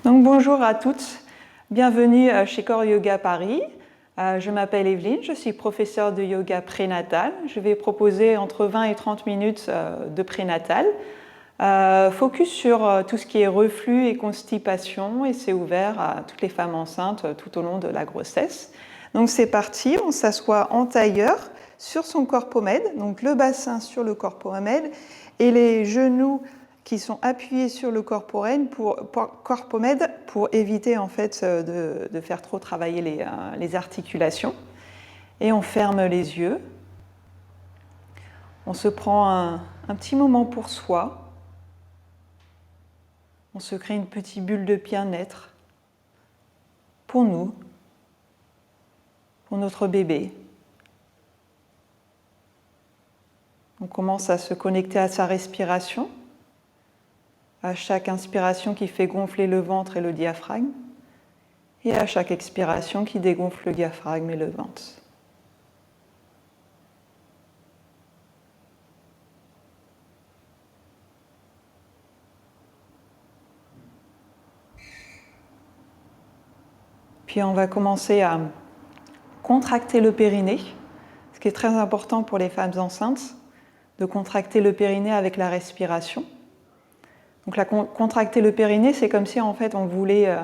Donc bonjour à toutes, bienvenue chez Core Yoga Paris. Je m'appelle Evelyne, je suis professeure de yoga prénatal. Je vais proposer entre 20 et 30 minutes de prénatal. Focus sur tout ce qui est reflux et constipation et c'est ouvert à toutes les femmes enceintes tout au long de la grossesse. Donc c'est parti, on s'assoit en tailleur sur son corps pommède, donc le bassin sur le corps pommède et les genoux qui sont appuyés sur le corps pommède pour éviter en fait de faire trop travailler les articulations. Et on ferme les yeux. On se prend un petit moment pour soi. On se crée une petite bulle de bien-être pour nous, pour notre bébé. On commence à se connecter à sa respiration, à chaque inspiration qui fait gonfler le ventre et le diaphragme, et à chaque expiration qui dégonfle le diaphragme et le ventre. Puis on va commencer à contracter le périnée, ce qui est très important pour les femmes enceintes, de contracter le périnée avec la respiration. Donc contracter le périnée, c'est comme si en fait on voulait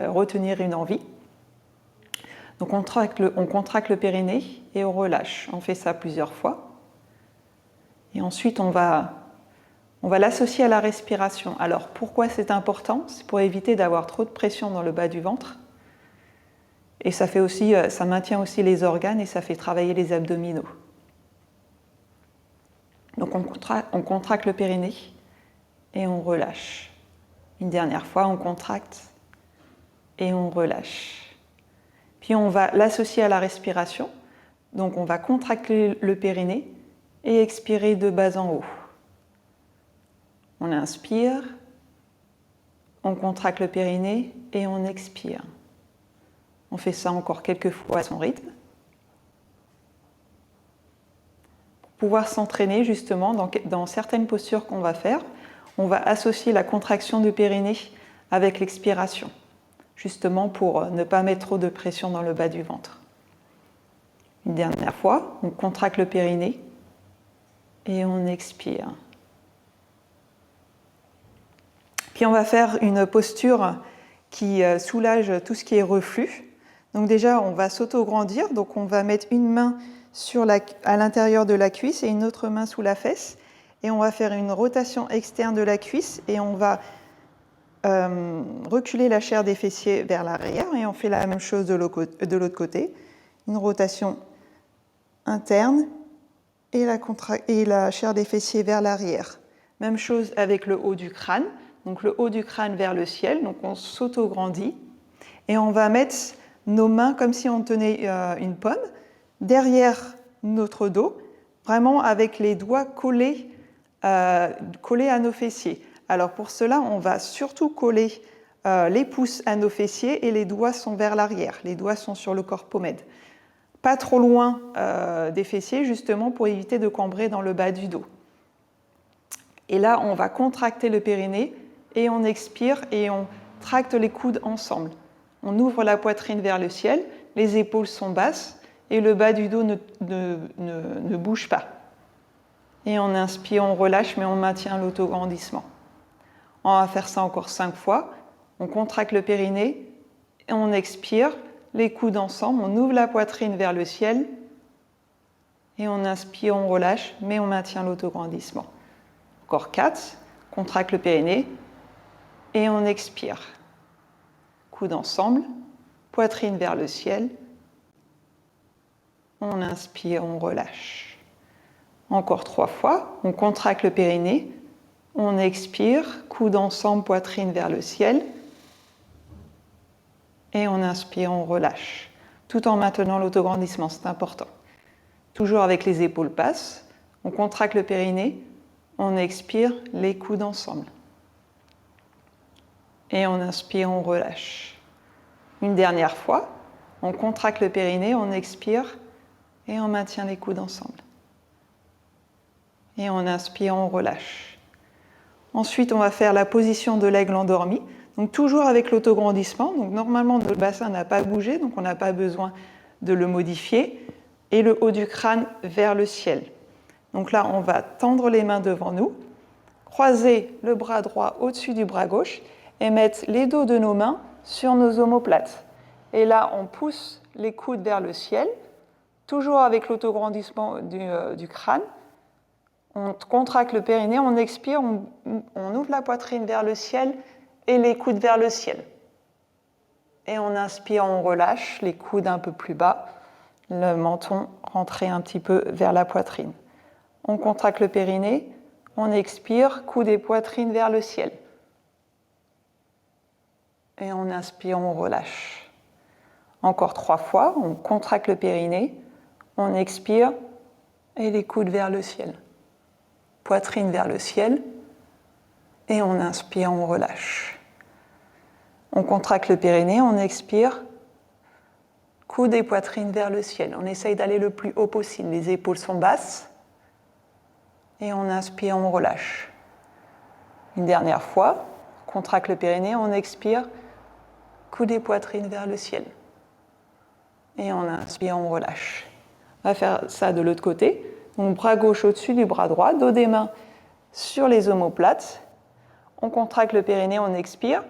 retenir une envie. Donc on contracte le périnée et on relâche. On fait ça plusieurs fois. Et ensuite on va l'associer à la respiration. Alors pourquoi c'est important? C'est pour éviter d'avoir trop de pression dans le bas du ventre. Et ça maintient aussi les organes et ça fait travailler les abdominaux. Donc on contracte le périnée et on relâche. Une dernière fois, on contracte et on relâche. Puis on va l'associer à la respiration. Donc on va contracter le périnée et expirer de bas en haut. On inspire, on contracte le périnée et on expire. On fait ça encore quelques fois à son rythme. Pour pouvoir s'entraîner justement dans certaines postures qu'on va faire, on va associer la contraction du périnée avec l'expiration, justement pour ne pas mettre trop de pression dans le bas du ventre. Une dernière fois, on contracte le périnée et on expire. Puis on va faire une posture qui soulage tout ce qui est reflux. Donc déjà, on va s'auto-grandir, donc on va mettre une main à l'intérieur de la cuisse et une autre main sous la fesse. Et on va faire une rotation externe de la cuisse et on va reculer la chair des fessiers vers l'arrière et on fait la même chose de l'autre côté. Une rotation interne et la chair des fessiers vers l'arrière. Même chose avec le haut du crâne. Donc le haut du crâne vers le ciel, donc on s'auto-grandit et on va mettre nos mains comme si on tenait une pomme derrière notre dos, vraiment avec les doigts collés à nos fessiers. Alors pour cela, on va surtout coller les pouces à nos fessiers et les doigts sont vers l'arrière, les doigts sont sur le corps pommède. Pas trop loin des fessiers, justement pour éviter de cambrer dans le bas du dos. Et là, on va contracter le périnée et on expire et on tracte les coudes ensemble. On ouvre la poitrine vers le ciel, les épaules sont basses et le bas du dos ne bouge pas. Et on inspire, on relâche, mais on maintient l'autograndissement. On va faire ça encore 5 fois. On contracte le périnée et on expire, les coudes ensemble, on ouvre la poitrine vers le ciel et on inspire, on relâche, mais on maintient l'autograndissement. Encore 4, contracte le périnée et on expire. Coudes ensemble, poitrine vers le ciel. On inspire, on relâche. Encore 3 fois, on contracte le périnée, on expire, coudes ensemble, poitrine vers le ciel. Et on inspire, on relâche. Tout en maintenant l'autograndissement, c'est important. Toujours avec les épaules basses, on contracte le périnée, on expire, les coudes ensemble. Et on inspire, on relâche. Une dernière fois, on contracte le périnée, on expire et on maintient les coudes ensemble. Et on inspire, on relâche. Ensuite, on va faire la position de l'aigle endormi. Donc toujours avec l'autograndissement. Donc normalement, notre bassin n'a pas bougé, donc on n'a pas besoin de le modifier. Et le haut du crâne vers le ciel. Donc là, on va tendre les mains devant nous, croiser le bras droit au-dessus du bras gauche et mettre les dos de nos mains sur nos omoplates. Et là, on pousse les coudes vers le ciel, toujours avec l'autograndissement du crâne. On contracte le périnée, on expire, on ouvre la poitrine vers le ciel et les coudes vers le ciel. Et on inspire, on relâche, les coudes un peu plus bas, le menton rentré un petit peu vers la poitrine. On contracte le périnée, on expire, coude et poitrine vers le ciel. Et on inspire, on relâche. Encore 3 fois, on contracte le périnée, on expire et les coudes vers le ciel. Poitrine vers le ciel et on inspire, on relâche. On contracte le périnée, on expire, coude et poitrine vers le ciel. On essaye d'aller le plus haut possible, les épaules sont basses et on inspire, on relâche. Une dernière fois, on contracte le périnée, on expire, coude et poitrine vers le ciel. Et on inspire, on relâche. On va faire ça de l'autre côté. Donc, bras gauche au-dessus du bras droit, dos des mains sur les omoplates. On contracte le périnée, on expire,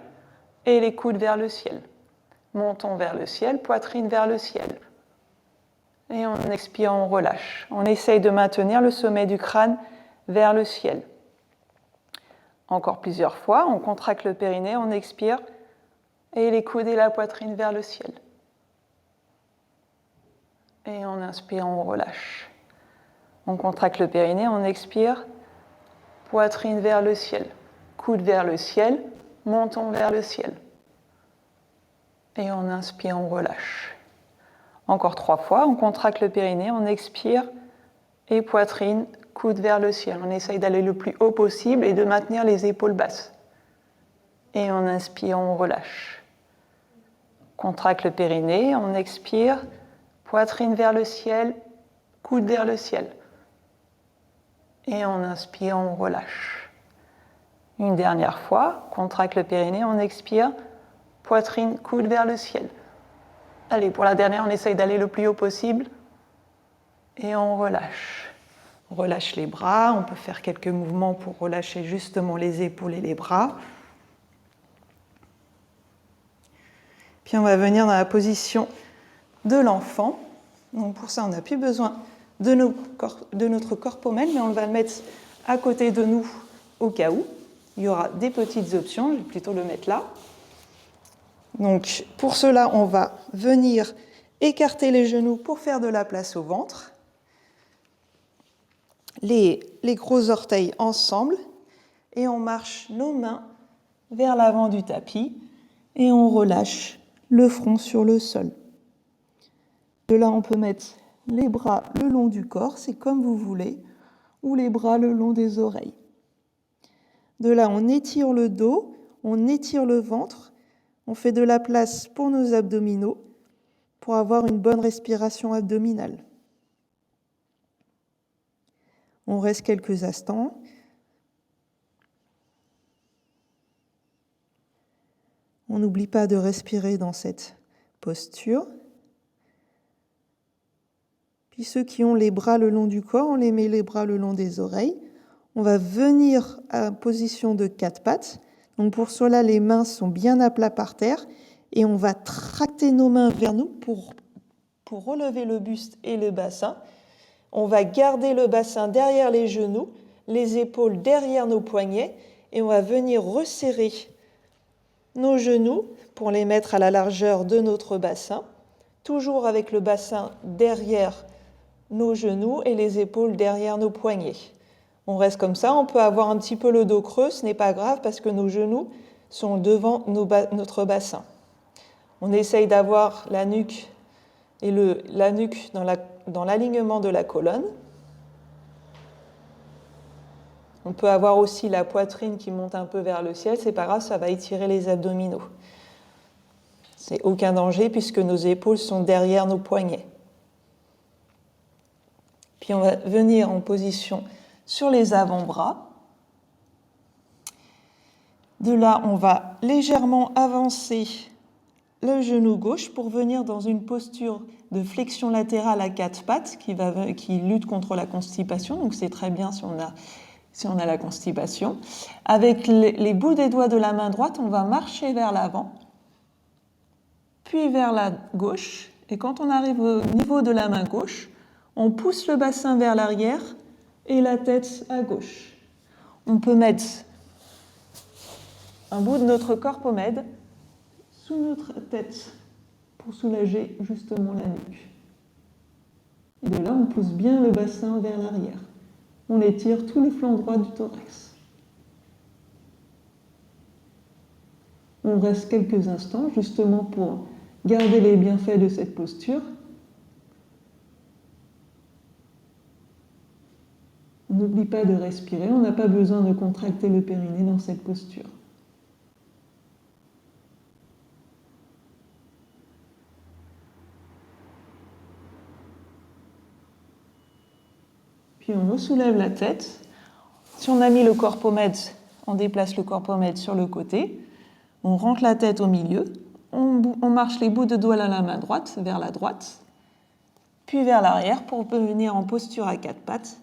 et les coudes vers le ciel. Menton vers le ciel, poitrine vers le ciel. Et on expire, on relâche. On essaye de maintenir le sommet du crâne vers le ciel. Encore plusieurs fois, on contracte le périnée, on expire, et les coudes et la poitrine vers le ciel. Et on inspire, on relâche. On contracte le périnée, on expire, poitrine vers le ciel, coude vers le ciel, menton vers le ciel. Et on inspire, on relâche. Encore 3 fois, on contracte le périnée, on expire, et poitrine, coude vers le ciel. On essaye d'aller le plus haut possible et de maintenir les épaules basses. Et on inspire, on relâche. Contracte le périnée, on expire, poitrine vers le ciel, coude vers le ciel. Et on inspire, on relâche. Une dernière fois, contracte le périnée, on expire, poitrine, coude vers le ciel. Allez, pour la dernière, on essaye d'aller le plus haut possible. Et on relâche. On relâche les bras, on peut faire quelques mouvements pour relâcher justement les épaules et les bras. Puis on va venir dans la position de l'enfant. Donc pour ça, on n'a plus besoin de notre corpomètre, mais on va le mettre à côté de nous au cas où. Il y aura des petites options, je vais plutôt le mettre là. Donc pour cela, on va venir écarter les genoux pour faire de la place au ventre. Les gros orteils ensemble et on marche nos mains vers l'avant du tapis et on relâche le front sur le sol. De là, on peut mettre les bras le long du corps, c'est comme vous voulez, ou les bras le long des oreilles. De là, on étire le dos, on étire le ventre, on fait de la place pour nos abdominaux pour avoir une bonne respiration abdominale. On reste quelques instants. On n'oublie pas de respirer dans cette posture. Puis ceux qui ont les bras le long du corps, on les met les bras le long des oreilles. On va venir à position de 4 pattes. Donc pour cela, les mains sont bien à plat par terre et on va tracter nos mains vers nous pour relever le buste et le bassin. On va garder le bassin derrière les genoux, les épaules derrière nos poignets et on va venir resserrer nos genoux pour les mettre à la largeur de notre bassin, toujours avec le bassin derrière nos genoux et les épaules derrière nos poignets. On reste comme ça, on peut avoir un petit peu le dos creux, ce n'est pas grave parce que nos genoux sont devant notre bassin. On essaye d'avoir la nuque et la nuque dans l'alignement de la colonne. On peut avoir aussi la poitrine qui monte un peu vers le ciel, c'est pas grave, ça va étirer les abdominaux. C'est aucun danger puisque nos épaules sont derrière nos poignets. Puis on va venir en position sur les avant-bras. De là, on va légèrement avancer le genou gauche pour venir dans une posture de flexion latérale à quatre pattes qui lutte contre la constipation. Donc c'est très bien si on a la constipation. Avec les bouts des doigts de la main droite, on va marcher vers l'avant, puis vers la gauche. Et quand on arrive au niveau de la main gauche, on pousse le bassin vers l'arrière et la tête à gauche. On peut mettre un bout de notre corps-pommade sous notre tête pour soulager justement la nuque. Et de là, on pousse bien le bassin vers l'arrière. On étire tout le flanc droit du thorax. On reste quelques instants justement pour garder les bienfaits de cette posture. On n'oublie pas de respirer, on n'a pas besoin de contracter le périnée dans cette posture. Puis on soulève la tête. Si on a mis le corps-pommade, on déplace le corps-pommade sur le côté. On rentre la tête au milieu. On marche les bouts de doigts à la main droite, vers la droite, puis vers l'arrière pour venir en posture à quatre pattes.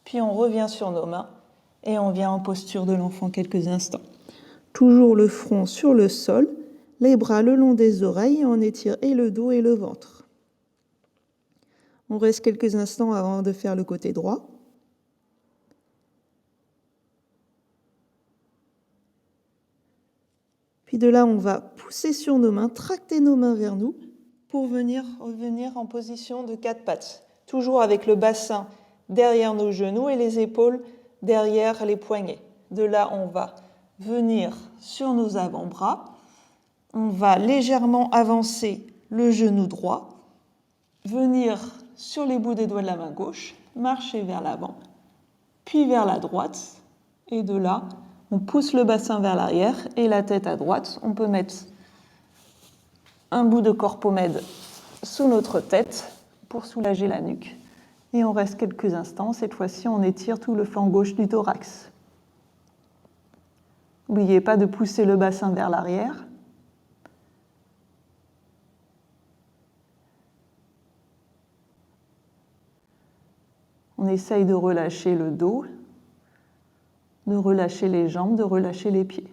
Puis on revient sur nos mains et on vient en posture de l'enfant quelques instants. Toujours le front sur le sol, les bras le long des oreilles et on étire et le dos et le ventre. On reste quelques instants avant de faire le côté droit. Puis de là, on va pousser sur nos mains, tracter nos mains vers nous pour revenir en position de quatre pattes. Toujours avec le bassin derrière nos genoux et les épaules derrière les poignets. De là, on va venir sur nos avant-bras. On va légèrement avancer le genou droit, venir sur les bouts des doigts de la main gauche, marcher vers l'avant, puis vers la droite. Et de là, on pousse le bassin vers l'arrière et la tête à droite. On peut mettre un bout de corps-pommade sous notre tête pour soulager la nuque. Et on reste quelques instants. Cette fois-ci, on étire tout le flanc gauche du thorax. N'oubliez pas de pousser le bassin vers l'arrière. On essaye de relâcher le dos, de relâcher les jambes, de relâcher les pieds.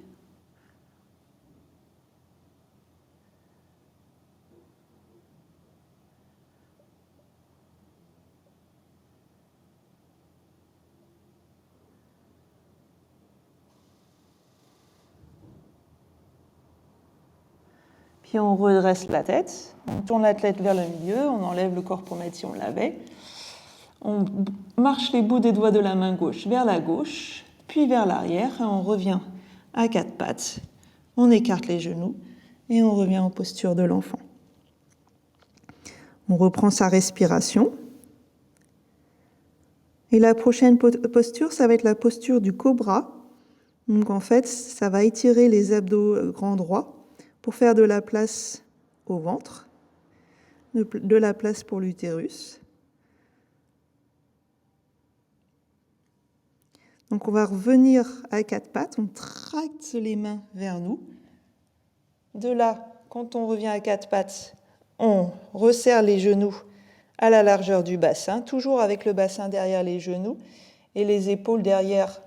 Puis on redresse la tête, on tourne la tête vers le milieu, on enlève le corps-pommade si on l'avait. On marche les bouts des doigts de la main gauche vers la gauche, puis vers l'arrière, et on revient à quatre pattes. On écarte les genoux et on revient en posture de l'enfant. On reprend sa respiration. Et la prochaine posture, ça va être la posture du cobra. Donc en fait, ça va étirer les abdos grands droits pour faire de la place au ventre, de la place pour l'utérus. Donc on va revenir à quatre pattes, on tracte les mains vers nous. De là, quand on revient à quatre pattes, on resserre les genoux à la largeur du bassin, toujours avec le bassin derrière les genoux et les épaules derrière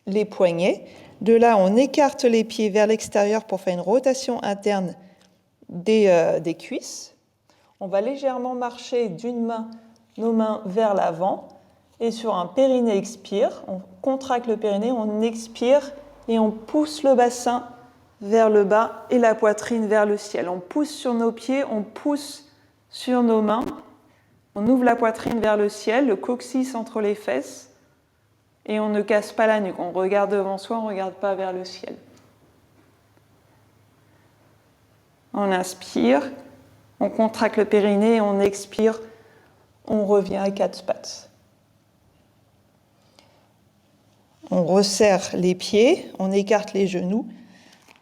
les poignets. De là, on écarte les pieds vers l'extérieur pour faire une rotation interne des cuisses. On va légèrement marcher d'une main, nos mains vers l'avant. Et sur un périnée expire, on contracte le périnée, on expire et on pousse le bassin vers le bas et la poitrine vers le ciel. On pousse sur nos pieds, on pousse sur nos mains. On ouvre la poitrine vers le ciel, le coccyx entre les fesses et on ne casse pas la nuque. On regarde devant soi, on ne regarde pas vers le ciel. On inspire, on contracte le périnée, on expire, on revient à quatre pattes. On resserre les pieds, on écarte les genoux,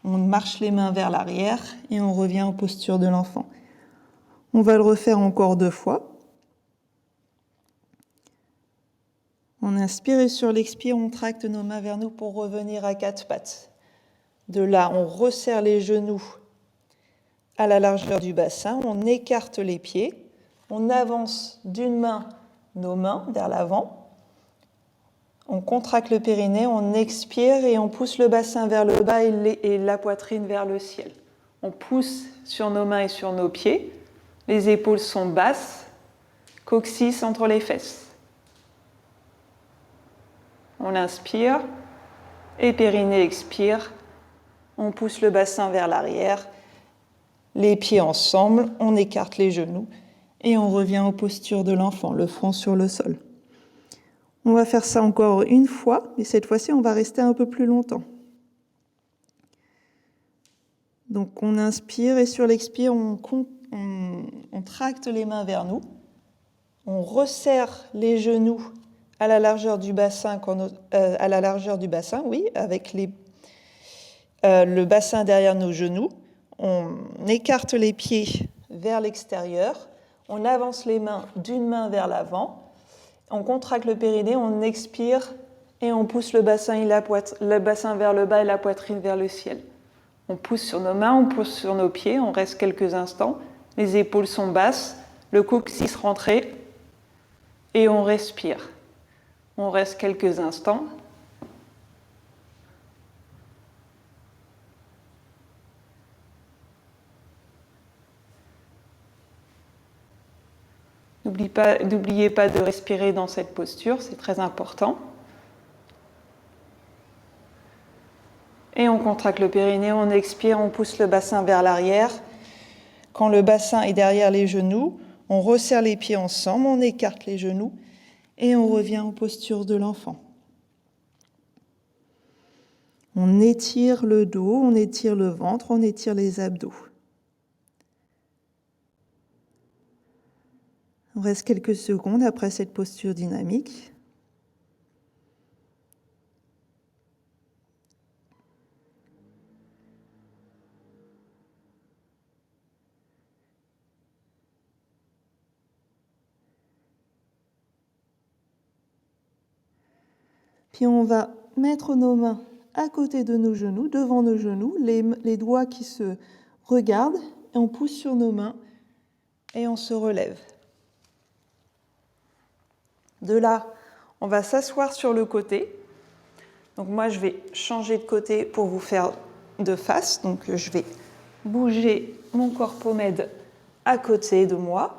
on marche les mains vers l'arrière et on revient en posture de l'enfant. On va le refaire encore 2 fois. On inspire et sur l'expire, on tracte nos mains vers nous pour revenir à quatre pattes. De là, on resserre les genoux à la largeur du bassin, on écarte les pieds, on avance d'une main nos mains vers l'avant, on contracte le périnée, on expire et on pousse le bassin vers le bas et la poitrine vers le ciel. On pousse sur nos mains et sur nos pieds, les épaules sont basses, coccyx entre les fesses. On inspire et périnée expire, on pousse le bassin vers l'arrière, les pieds ensemble, on écarte les genoux et on revient aux postures de l'enfant, le front sur le sol. On va faire ça encore une fois, mais cette fois-ci, on va rester un peu plus longtemps. Donc on inspire et sur l'expire, on tracte les mains vers nous. On resserre les genoux à la largeur du bassin, avec le bassin derrière nos genoux. On écarte les pieds vers l'extérieur. On avance les mains d'une main vers l'avant. On contracte le périnée, on expire et on pousse le bassin vers le bas et la poitrine vers le ciel. On pousse sur nos mains, on pousse sur nos pieds, on reste quelques instants. Les épaules sont basses, le coccyx rentré et on respire. On reste quelques instants. N'oubliez pas de respirer dans cette posture, c'est très important. Et on contracte le périnée, on expire, on pousse le bassin vers l'arrière. Quand le bassin est derrière les genoux, on resserre les pieds ensemble, on écarte les genoux et on revient en posture de l'enfant. On étire le dos, on étire le ventre, on étire les abdos. On reste quelques secondes après cette posture dynamique. Puis on va mettre nos mains à côté de nos genoux, devant nos genoux, les doigts qui se regardent, et on pousse sur nos mains et on se relève. De là, on va s'asseoir sur le côté. Donc moi, je vais changer de côté pour vous faire de face. Donc je vais bouger mon corpomède à côté de moi.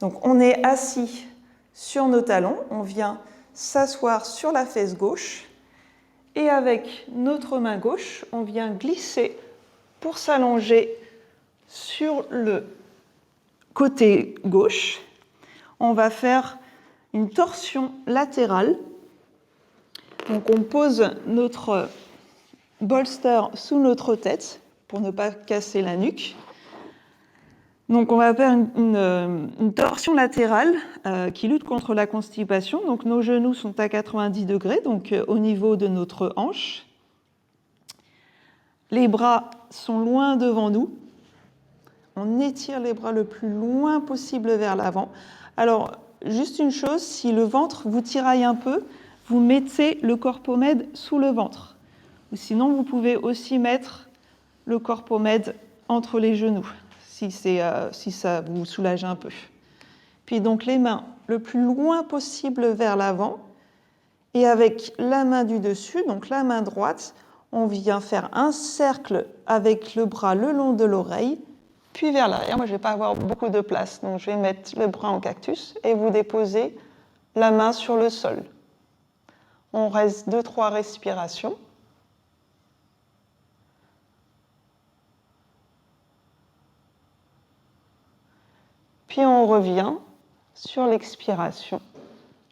Donc on est assis sur nos talons, on vient s'asseoir sur la fesse gauche et avec notre main gauche, on vient glisser pour s'allonger sur le côté gauche. On va faire une torsion latérale. Donc on pose notre bolster sous notre tête pour ne pas casser la nuque. Donc on va faire une torsion latérale qui lutte contre la constipation. Donc nos genoux sont à 90 degrés, donc au niveau de notre hanche. Les bras sont loin devant nous. On étire les bras le plus loin possible vers l'avant. Alors, juste une chose, si le ventre vous tiraille un peu, vous mettez le corpomède sous le ventre. Ou sinon, vous pouvez aussi mettre le corpomède entre les genoux, si ça vous soulage un peu. Puis donc les mains le plus loin possible vers l'avant. Et avec la main du dessus, donc la main droite, on vient faire un cercle avec le bras le long de l'oreille, puis vers l'arrière. Moi, je ne vais pas avoir beaucoup de place, donc je vais mettre le bras en cactus et vous déposez la main sur le sol. On reste 2-3 respirations. Puis on revient sur l'expiration,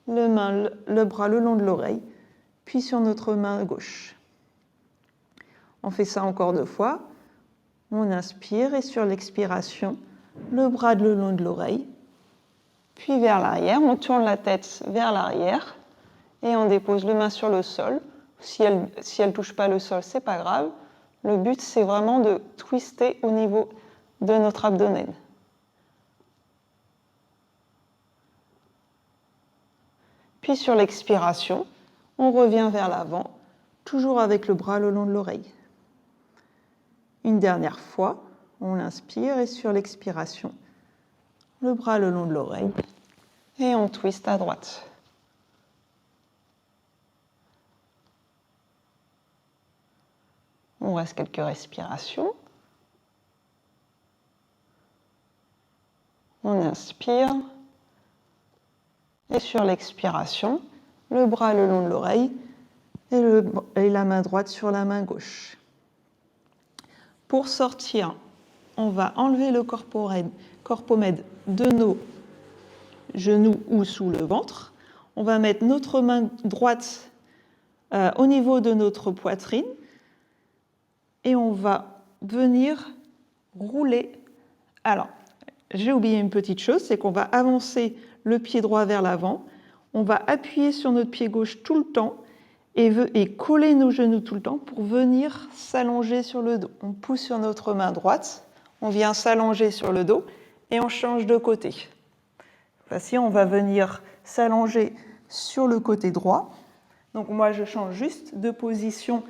le bras le long de l'oreille, puis sur notre main gauche. On fait ça encore 2 fois. On inspire et sur l'expiration, le bras le long de l'oreille, puis vers l'arrière. On tourne la tête vers l'arrière et on dépose les mains sur le sol. Si elle ne touche pas le sol, ce n'est pas grave. Le but, c'est vraiment de twister au niveau de notre abdomen. Puis sur l'expiration, on revient vers l'avant, toujours avec le bras le long de l'oreille. Une dernière fois, on inspire et sur l'expiration, le bras le long de l'oreille et on twist à droite. On reste quelques respirations. On inspire et sur l'expiration, le bras le long de l'oreille et la main droite sur la main gauche. Pour sortir, on va enlever le corpomède de nos genoux ou sous le ventre. On va mettre notre main droite au niveau de notre poitrine et on va venir rouler. Alors, j'ai oublié une petite chose, c'est qu'on va avancer le pied droit vers l'avant, on va appuyer sur notre pied gauche tout le temps et coller nos genoux tout le temps pour venir s'allonger sur le dos. On pousse sur notre main droite, on vient s'allonger sur le dos et on change de côté. Voici, on va venir s'allonger sur le côté droit. Donc moi, je change juste de position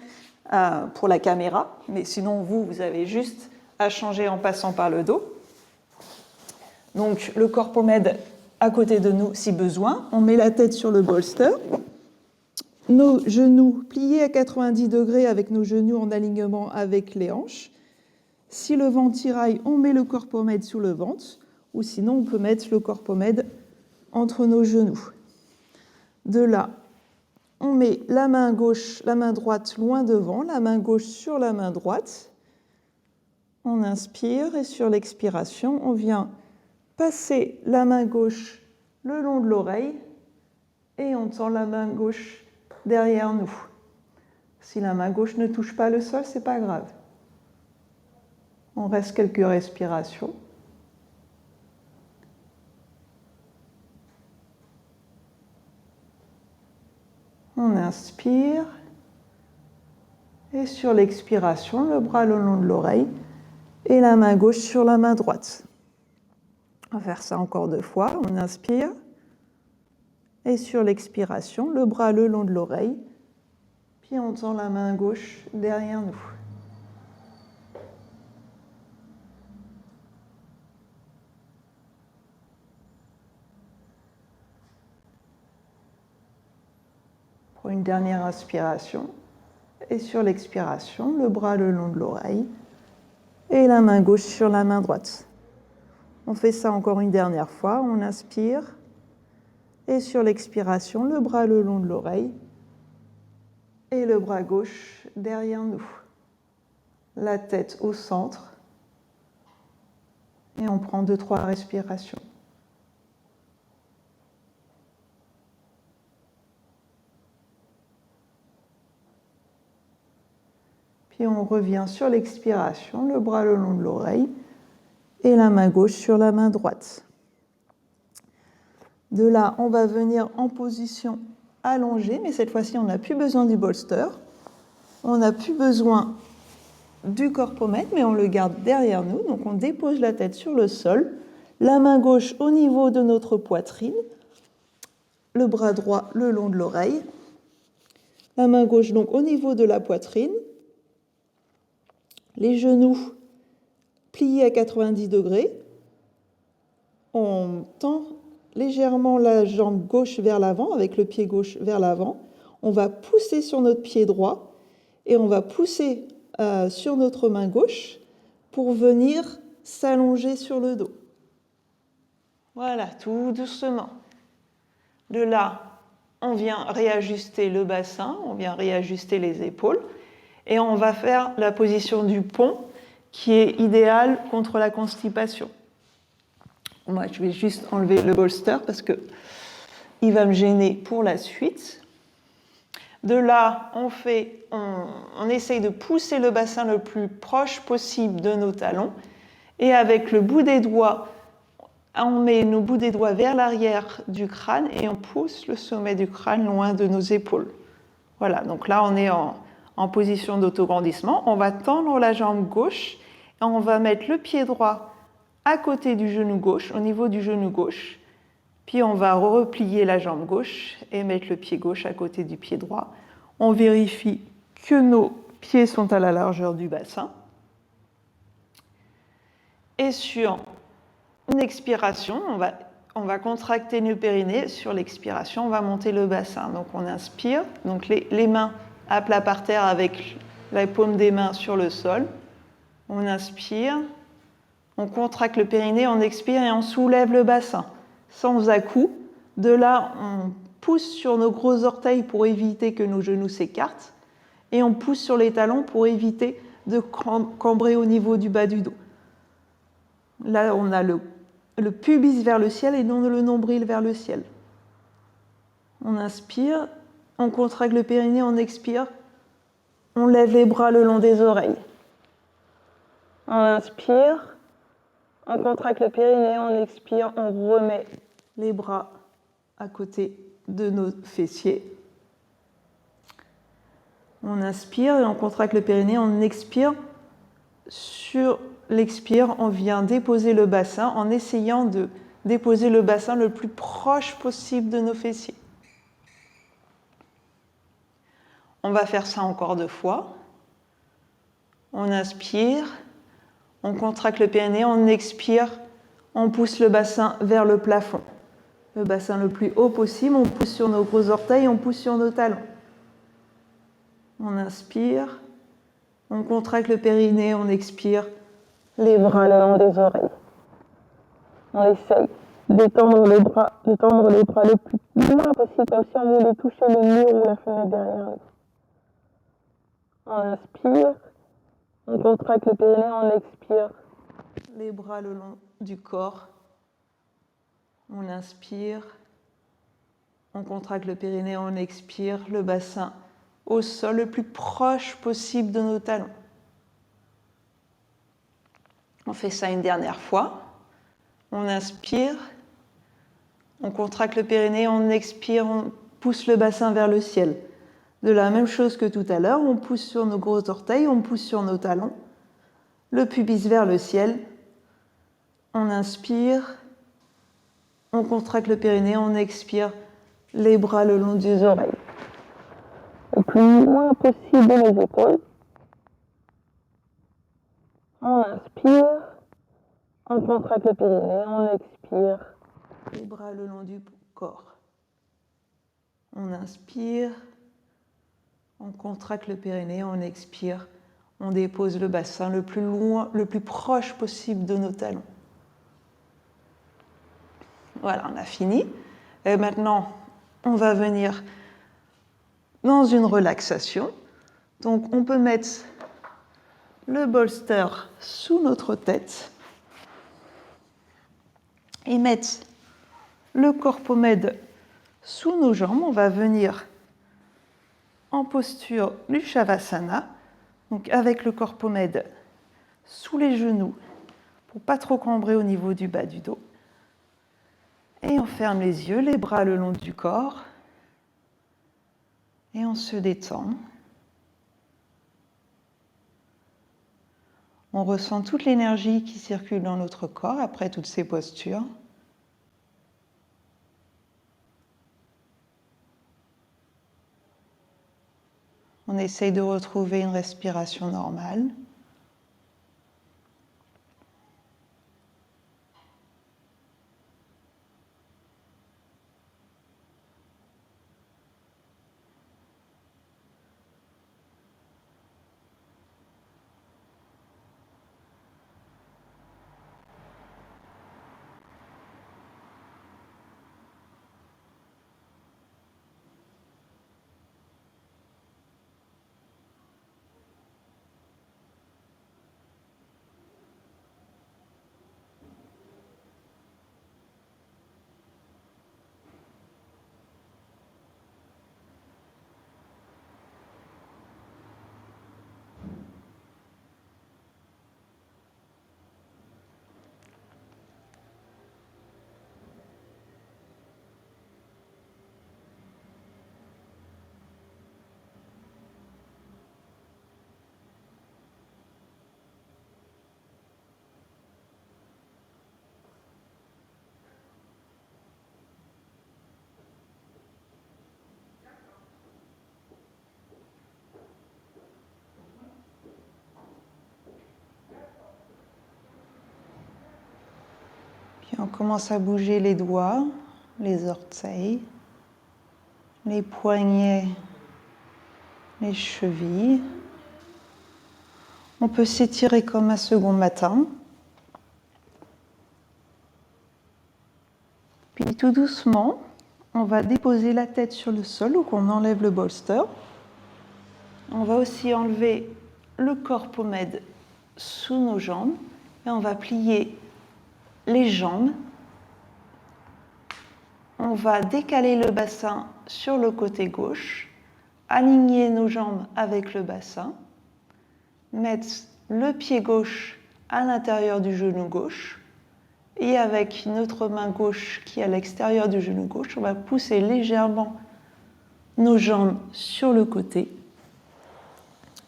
pour la caméra, mais sinon, vous avez juste à changer en passant par le dos. Donc le corpomède à côté de nous si besoin. On met la tête sur le bolster. Nos genoux pliés à 90 degrés avec nos genoux en alignement avec les hanches. Si le vent tiraille, on met le corpomède sous le ventre. Ou sinon, on peut mettre le corpomède entre nos genoux. De là, on met la main gauche, la main droite loin devant, la main gauche sur la main droite. On inspire et sur l'expiration, on vient passer la main gauche le long de l'oreille et on tend la main gauche derrière nous. Si la main gauche ne touche pas le sol, ce n'est pas grave. On reste quelques respirations. On inspire et sur l'expiration, le bras le long de l'oreille et la main gauche sur la main droite. On va faire ça encore 2 fois. On inspire et sur l'expiration, le bras le long de l'oreille, puis on tend la main gauche derrière nous. Pour une dernière inspiration et sur l'expiration, le bras le long de l'oreille et la main gauche sur la main droite. On fait ça encore une dernière fois. On inspire et sur l'expiration, le bras le long de l'oreille et le bras gauche derrière nous. La tête au centre et on prend 2-3 respirations. Puis on revient sur l'expiration, le bras le long de l'oreille et la main gauche sur la main droite. De là, on va venir en position allongée, mais cette fois-ci, on n'a plus besoin du bolster. On n'a plus besoin du corpomède, mais on le garde derrière nous. Donc on dépose la tête sur le sol, la main gauche au niveau de notre poitrine, le bras droit le long de l'oreille, la main gauche donc au niveau de la poitrine, les genoux pliés à 90 degrés. On tend légèrement la jambe gauche vers l'avant, avec le pied gauche vers l'avant. On va pousser sur notre pied droit et on va pousser sur notre main gauche pour venir s'allonger sur le dos. Voilà, tout doucement. De là, on vient réajuster le bassin, on vient réajuster les épaules et on va faire la position du pont qui est idéale contre la constipation. Moi, je vais juste enlever le bolster parce qu'il va me gêner pour la suite. De là, on essaye de pousser le bassin le plus proche possible de nos talons. Et avec le bout des doigts, on met nos bouts des doigts vers l'arrière du crâne et on pousse le sommet du crâne loin de nos épaules. Voilà, donc là, on est en position d'autograndissement. On va tendre la jambe gauche et on va mettre le pied droit à côté du genou gauche, au niveau du genou gauche. Puis on va replier la jambe gauche et mettre le pied gauche à côté du pied droit. On vérifie que nos pieds sont à la largeur du bassin. Et sur une expiration, on va contracter le périnée. Sur l'expiration, on va monter le bassin. Donc on inspire, donc les mains à plat par terre avec la paume des mains sur le sol. On inspire, on contracte le périnée, on expire et on soulève le bassin sans à-coups. De là, on pousse sur nos gros orteils pour éviter que nos genoux s'écartent et on pousse sur les talons pour éviter de cambrer au niveau du bas du dos. Là, on a le pubis vers le ciel et non le nombril vers le ciel. On inspire, on contracte le périnée, on expire, on lève les bras le long des oreilles. On inspire, on contracte le périnée, on expire, on remet les bras à côté de nos fessiers. On inspire et on contracte le périnée, on expire. Sur l'expire, on vient déposer le bassin en essayant de déposer le bassin le plus proche possible de nos fessiers. On va faire ça encore 2 fois. On inspire, on contracte le périnée, on expire, on pousse le bassin vers le plafond. Le bassin le plus haut possible, on pousse sur nos gros orteils, on pousse sur nos talons. On inspire, on contracte le périnée, on expire, les bras le long des oreilles. On essaye d'étendre les bras le plus loin possible, comme si on voulait toucher le mur ou la fenêtre derrière nous. On inspire, on contracte le périnée, on expire, les bras le long du corps. On inspire, on contracte le périnée, on expire, le bassin au sol le plus proche possible de nos talons. On fait ça une dernière fois. On inspire, on contracte le périnée, on expire, on pousse le bassin vers le ciel. De la même chose que tout à l'heure, on pousse sur nos gros orteils, on pousse sur nos talons, le pubis vers le ciel. On inspire, on contracte le périnée, on expire, les bras le long des oreilles. Le plus loin possible de nos épaules. On inspire, on contracte le périnée, on expire, les bras le long du corps. On inspire, on contracte le périnée, on expire, on dépose le bassin le plus loin, le plus proche possible de nos talons. Voilà, on a fini. Et maintenant, on va venir dans une relaxation. Donc, on peut mettre le bolster sous notre tête et mettre le corpomède sous nos jambes. On va venir en posture du Shavasana, donc avec le corpomède sous les genoux pour pas trop cambrer au niveau du bas du dos. Et on ferme les yeux, les bras le long du corps et on se détend. On ressent toute l'énergie qui circule dans notre corps après toutes ces postures. On essaye de retrouver une respiration normale. Puis on commence à bouger les doigts, les orteils, les poignets, les chevilles. On peut s'étirer comme un second matin. Puis tout doucement, on va déposer la tête sur le sol ou qu'on enlève le bolster. On va aussi enlever le corps-pommade sous nos jambes et on va plier les jambes. On va décaler le bassin sur le côté gauche, aligner nos jambes avec le bassin, mettre le pied gauche à l'intérieur du genou gauche et avec notre main gauche qui est à l'extérieur du genou gauche, on va pousser légèrement nos jambes sur le côté.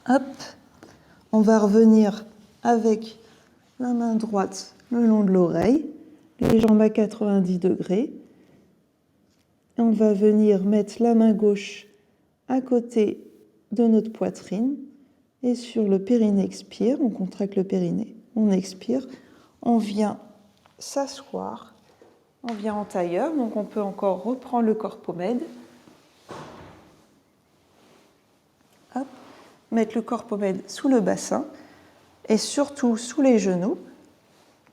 Hop, on va revenir avec la main droite le long de l'oreille, les jambes à 90 degrés. Et on va venir mettre la main gauche à côté de notre poitrine et sur le périnée expire, on contracte le périnée, on expire, on vient s'asseoir, on vient en tailleur, donc on peut encore reprendre le corps-pommade. Hop, mettre le corps-pommade sous le bassin et surtout sous les genoux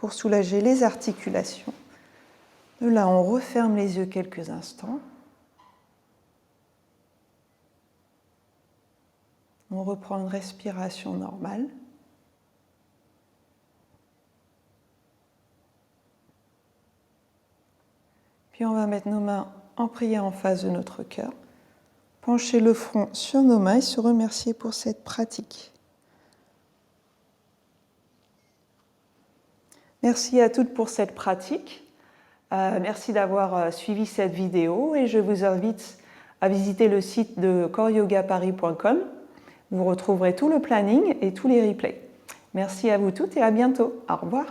pour soulager les articulations. De là, on referme les yeux quelques instants. On reprend une respiration normale. Puis on va mettre nos mains en prière en face de notre cœur, pencher le front sur nos mains et se remercier pour cette pratique. Merci à toutes pour cette pratique. Merci d'avoir suivi cette vidéo et je vous invite à visiter le site de coreyogaparis.com. Vous retrouverez tout le planning et tous les replays. Merci à vous toutes et à bientôt. Au revoir.